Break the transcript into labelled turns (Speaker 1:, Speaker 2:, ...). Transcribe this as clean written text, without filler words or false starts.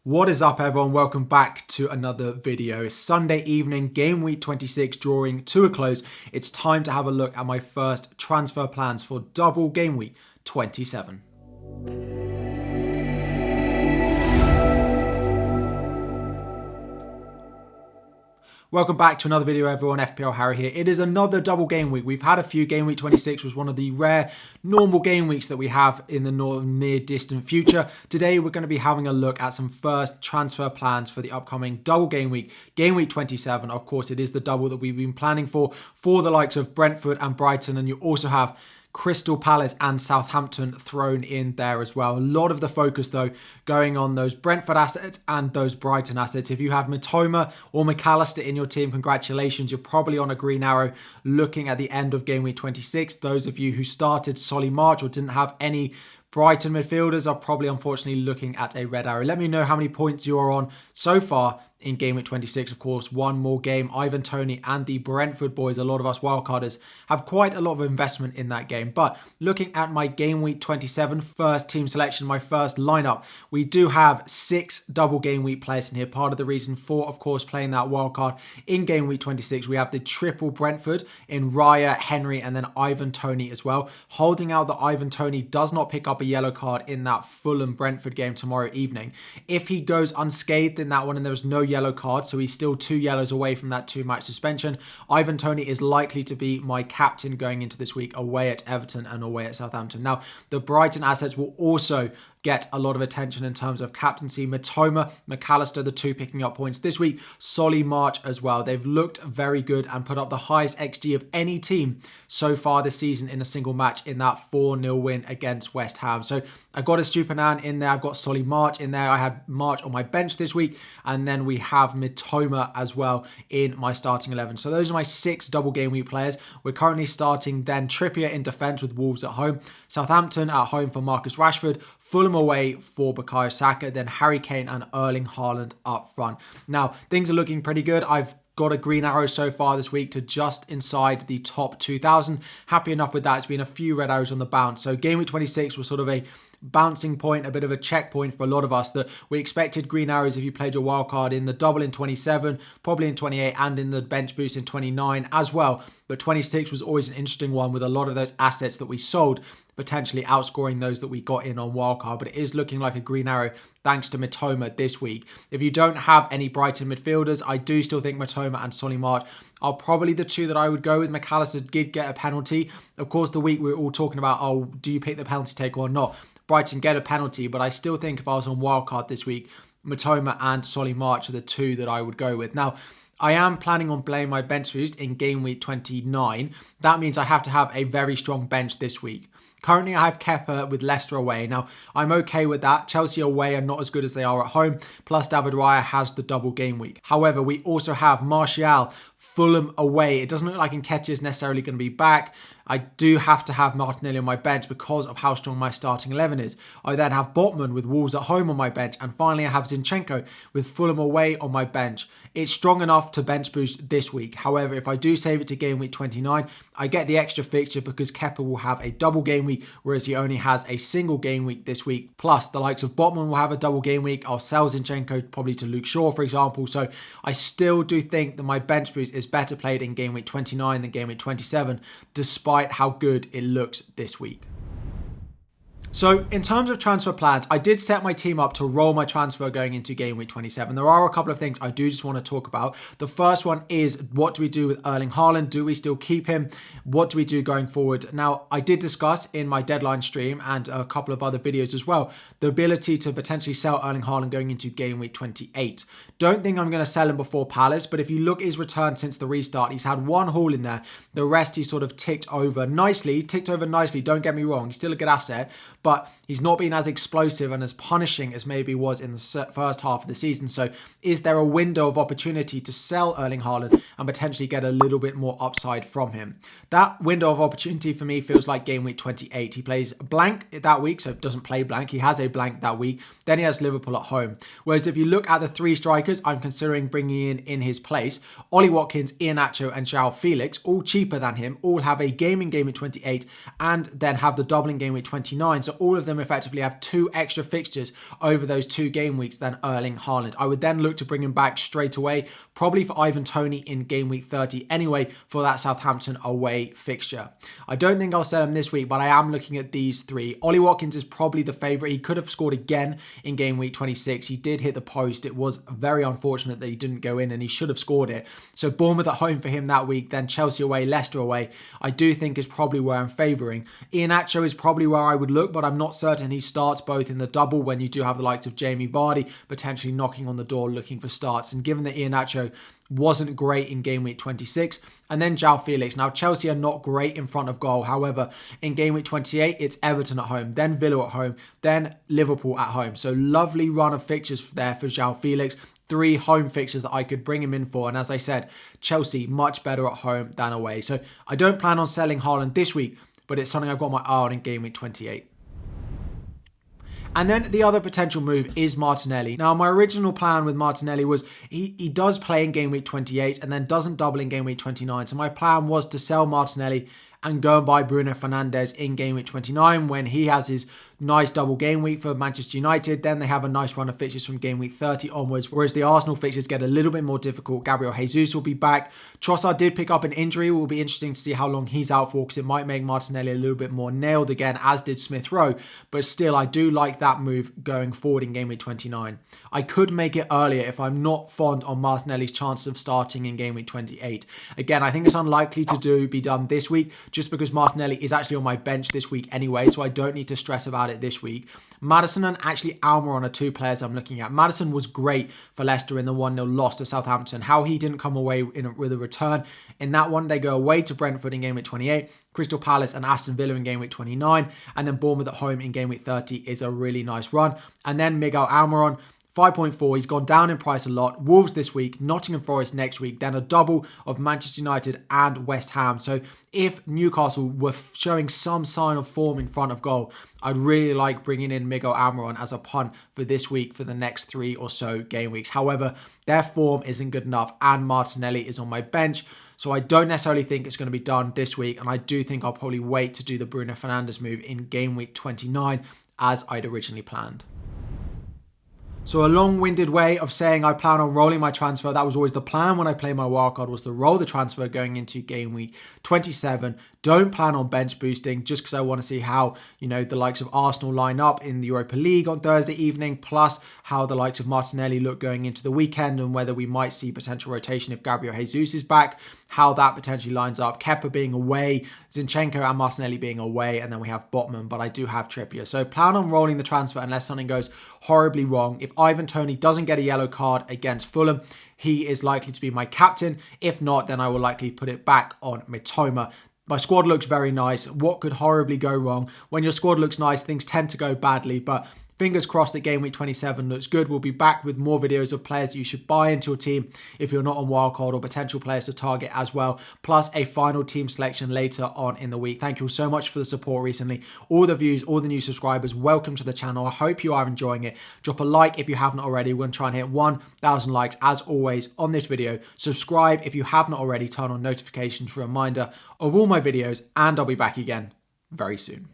Speaker 1: What is up, everyone? Welcome back to another video. It's Sunday evening, game week 26 drawing to a close. It's time to have a look at my first transfer plans for double game week 27. Welcome back to another video, everyone. FPL Harry here. It is another double game week. We've had a few. Game week 26 was one of the rare normal game weeks that we have in the near distant future. Today, we're going to be having a look at some first transfer plans for the upcoming double game week 27. Of course, it is the double that we've been planning for the likes of Brentford and Brighton. And you also have Crystal Palace and Southampton thrown in there as well. A lot of the focus, though, going on those Brentford assets and those Brighton assets. If you have Mitoma or McAllister in your team, congratulations. You're probably on a green arrow looking at the end of game week 26. Those of you who started Solly March or didn't have any Brighton midfielders are probably, unfortunately, looking at a red arrow. Let me know how many points you are on so far in game week 26. Of course, one more game. Ivan Toney and the Brentford boys, a lot of us wildcarders, have quite a lot of investment in that game. But looking at my game week 27 first team selection, my first lineup, we do have 6 double game week players in here. Part of the reason for, of course, playing that wildcard in game week 26, we have the triple Brentford in Raya, Henry, and then Ivan Toney as well. Holding out that Ivan Toney does not pick up a yellow card in that Fulham Brentford game tomorrow evening. If he goes unscathed in that one and there's no yellow card, so he's still 2 yellows away from that 2-match suspension, Ivan Toney is likely to be my captain going into this week away at Everton and away at Southampton. Now, the Brighton assets will also get a lot of attention in terms of captaincy. Mitoma, McAllister, the 2 picking up points this week. Solly March as well. They've looked very good and put up the highest XG of any team so far this season in a single match in that 4-0 win against West Ham. So I got a Stupinan in there. I've got Solly March in there. I had March on my bench this week. And then we have Mitoma as well in my starting 11. So those are my 6 double game week players. We're currently starting then Trippier in defence with Wolves at home. Southampton at home for Marcus Rashford. Fulham away for Bukayo Saka, then Harry Kane and Erling Haaland up front. Now, things are looking pretty good. I've got a green arrow so far this week to just inside the top 2,000. Happy enough with that. It's been a few red arrows on the bounce. So game week 26 was sort of a bouncing point, a bit of a checkpoint for a lot of us, that we expected green arrows if you played your wild card in the double in 27, probably in 28, and in the bench boost in 29 as well. But 26 was always an interesting one with a lot of those assets that we sold potentially outscoring those that we got in on wildcard. But it is looking like a green arrow thanks to Mitoma this week. If you don't have any Brighton midfielders, I do still think Mitoma and Solly March are probably the 2 that I would go with. McAllister did get a penalty. Of course, the week we were all talking about, oh, do you pick the penalty taker or not? Brighton get a penalty, but I still think if I was on wildcard this week, Mitoma and Solly March are the 2 that I would go with. Now, I am planning on playing my bench boost in game week 29. That means I have to have a very strong bench this week. Currently, I have Kepa with Leicester away. Now, I'm okay with that. Chelsea away are not as good as they are at home. Plus, David Raya has the double game week. However, we also have Martial, Fulham away. It doesn't look like Nketiah is necessarily going to be back. I do have to have Martinelli on my bench because of how strong my starting 11 is. I then have Botman with Wolves at home on my bench. And finally, I have Zinchenko with Fulham away on my bench. It's strong enough to bench boost this week. However, if I do save it to game week 29, I get the extra fixture because Kepa will have a double game week, whereas he only has a single game week this week. Plus, the likes of Botman will have a double game week. I'll sell Zinchenko probably to Luke Shaw, for example. So I still do think that my bench boost is better played in game week 29 than game week 27, despite how good it looks this week. So in terms of transfer plans, I did set my team up to roll my transfer going into game week 27. There are a couple of things I do just want to talk about. The first one is, what do we do with Erling Haaland? Do we still keep him? What do we do going forward? Now, I did discuss in my deadline stream and a couple of other videos as well, the ability to potentially sell Erling Haaland going into game week 28. Don't think I'm going to sell him before Palace, but if you look at his return since the restart, he's had 1 haul in there. The rest he sort of ticked over nicely. Don't get me wrong. He's still a good asset, but he's not been as explosive and as punishing as maybe was in the first half of the season. So is there a window of opportunity to sell Erling Haaland and potentially get a little bit more upside from him? That window of opportunity for me feels like game week 28. He plays blank that week, so doesn't play blank. He has a blank that week. Then he has Liverpool at home. Whereas if you look at the 3 strikers I'm considering bringing in his place, Ollie Watkins, Iheanacho and João Felix, all cheaper than him, all have a game in game week 28 and then have the double in game week 29. So So all of them effectively have 2 extra fixtures over those 2 game weeks than Erling Haaland. I would then look to bring him back straight away, probably for Ivan Toney in game week 30 anyway, for that Southampton away fixture. I don't think I'll sell him this week, but I am looking at these 3. Ollie Watkins is probably the favourite. He could have scored again in game week 26. He did hit the post. It was very unfortunate that he didn't go in, and he should have scored it. So Bournemouth at home for him that week, then Chelsea away, Leicester away, I do think is probably where I'm favouring. Iheanacho is probably where I would look, but I'm not certain he starts both in the double when you do have the likes of Jamie Vardy potentially knocking on the door looking for starts. And given that Iheanacho wasn't great in game week 26, and then João Felix. Now, Chelsea are not great in front of goal. However, in game week 28, it's Everton at home, then Villa at home, then Liverpool at home. So lovely run of fixtures there for João Felix. 3 home fixtures that I could bring him in for. And as I said, Chelsea much better at home than away. So I don't plan on selling Haaland this week, but it's something I've got my eye on in game week 28. And then the other potential move is Martinelli. Now, my original plan with Martinelli was he does play in game week 28 and then doesn't double in game week 29. So my plan was to sell Martinelli and go and buy Bruno Fernandes in game week 29 when he has his nice double game week for Manchester United. Then they have a nice run of fixtures from game week 30 onwards, whereas the Arsenal fixtures get a little bit more difficult. Gabriel Jesus will be back. Trossard did pick up an injury. It will be interesting to see how long he's out for, because it might make Martinelli a little bit more nailed again, as did Smith Rowe. But still, I do like that move going forward in game week 29. I could make it earlier if I'm not fond on Martinelli's chances of starting in game week 28. Again, I think it's unlikely to be done this week, just because Martinelli is actually on my bench this week anyway, so I don't need to stress about it this week. Maddison and actually Almiron are 2 players I'm looking at. Maddison was great for Leicester in the 1-0 loss to Southampton. How he didn't come away with a return in that one. They go away to Brentford in game week 28, Crystal Palace and Aston Villa in game week 29, and then Bournemouth at home in game week 30 is a really nice run. And then Miguel Almiron, 5.4, he's gone down in price a lot. Wolves this week, Nottingham Forest next week, then a double of Manchester United and West Ham. So if Newcastle were showing some sign of form in front of goal, I'd really like bringing in Miguel Almiron as a punt for this week for the next 3 or so game weeks. However, their form isn't good enough and Martinelli is on my bench. So I don't necessarily think it's going to be done this week. And I do think I'll probably wait to do the Bruno Fernandes move in game week 29 as I'd originally planned. So a long-winded way of saying I plan on rolling my transfer. That was always the plan when I played my wildcard, was to roll the transfer going into game week 27. Don't plan on bench boosting just because I want to see how, the likes of Arsenal line up in the Europa League on Thursday evening, plus how the likes of Martinelli look going into the weekend and whether we might see potential rotation if Gabriel Jesus is back, how that potentially lines up. Kepa being away, Zinchenko and Martinelli being away, and then we have Botman, but I do have Trippier. So plan on rolling the transfer unless something goes horribly wrong. If Ivan Toney doesn't get a yellow card against Fulham, he is likely to be my captain. If not, then I will likely put it back on Mitoma. My squad looks very nice. What could horribly go wrong? When your squad looks nice, things tend to go badly, but fingers crossed that game week 27 looks good. We'll be back with more videos of players that you should buy into your team if you're not on wildcard, or potential players to target as well, plus a final team selection later on in the week. Thank you so much for the support recently. All the views, all the new subscribers, welcome to the channel. I hope you are enjoying it. Drop a like if you haven't already. We're going to try and hit 1,000 likes as always on this video. Subscribe if you have not already. Turn on notifications for a reminder of all my videos, and I'll be back again very soon.